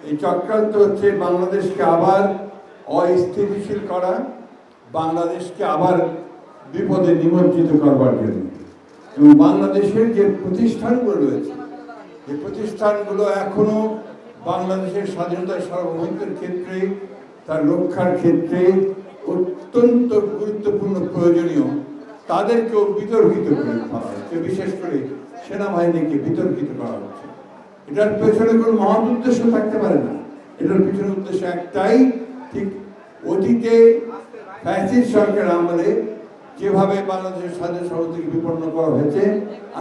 এই চক্রান্ত হচ্ছে বাংলাদেশকে আবার অস্থিতিশীল করা, বাংলাদেশকে আবার বিপদে নিমজ্জিত করবার জন্য। এবং বাংলাদেশের যে প্রতিষ্ঠানগুলো রয়েছে, যে প্রতিষ্ঠানগুলো এখনো বাংলাদেশের স্বাধীনতা সার্বভৌমত্বের ক্ষেত্রে, তার রক্ষার ক্ষেত্রে অত্যন্ত গুরুত্বপূর্ণ প্রয়োজনীয়, তাদেরকেও বিতর্কিত করে ফেলা হচ্ছে। বিশেষ করে সেনাবাহিনীকে বিতর্কিত করা হচ্ছে। এটার পেছনে কোনো মহৎ উদ্দেশ্য থাকতে পারে না। এটার পিছনে উদ্দেশ্য একটাই, ঠিক অতীতে ফ্যাসিস্ট সরকার আমলে যেভাবে বাংলাদেশের স্বাধীন সার্বভৌমত্বকে বিপন্ন করা হয়েছে,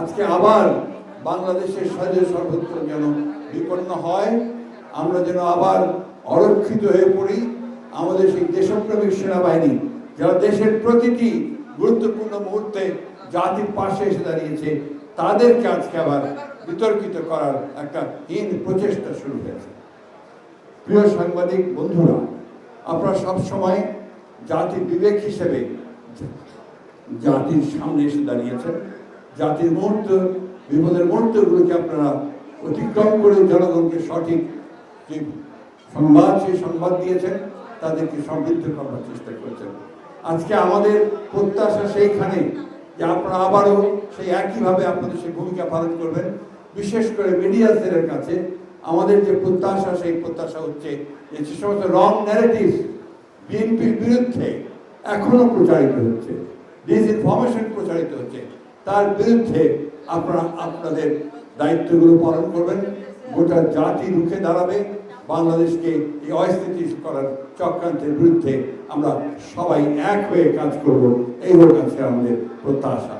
আজকে আবার বাংলাদেশের স্বাধীন সার্বভৌমত্ব যেন বিপন্ন হয়, আমরা যেন আবার অরক্ষিত হয়ে পড়ি। আমাদের সেই দেশপ্রেমিক সেনাবাহিনী, যারা দেশের প্রতিটি গুরুত্বপূর্ণ মুহূর্তে জাতির পাশে এসে দাঁড়িয়েছে, তাদেরকে আজকে আবার বিতর্কিত করার একটা হীন প্রচেষ্টা শুরু হয়েছে। প্রিয় সাংবাদিক বন্ধুরা, আপনারা সবসময় জাতির বিবেক হিসেবে জাতির সামনে এসে দাঁড়িয়েছেন। জাতির মুহূর্ত, বিপদের মুহূর্তগুলোকে আপনারা অতিক্রম করে জনগণকে সঠিক যে সংবাদ, সেই সংবাদ দিয়েছেন, তাদেরকে সমৃদ্ধ করবার চেষ্টা করেছেন। আজকে আমাদের প্রত্যাশা সেইখানে যে আপনারা আবারও সেই একইভাবে আপনাদের সেই ভূমিকা পালন করবেন। বিশেষ করে মিডিয়া সেলের কাছে আমাদের যে প্রত্যাশা, সেই প্রত্যাশা হচ্ছে যে সমস্ত রং ন্যারেটিভ বিএনপির বিরুদ্ধে এখনো প্রচারিত হচ্ছে, ডিসইনফরমেশন প্রচারিত হচ্ছে, তার বিরুদ্ধে আপনারা আপনাদের দায়িত্বগুলো পালন করবেন। গোটা জাতি রুখে দাঁড়াবে। বাংলাদেশকে এই অস্থিতিশীল করার চক্রান্তের বিরুদ্ধে আমরা সবাই এক হয়ে কাজ করব, এই হচ্ছে আমাদের প্রত্যাশা।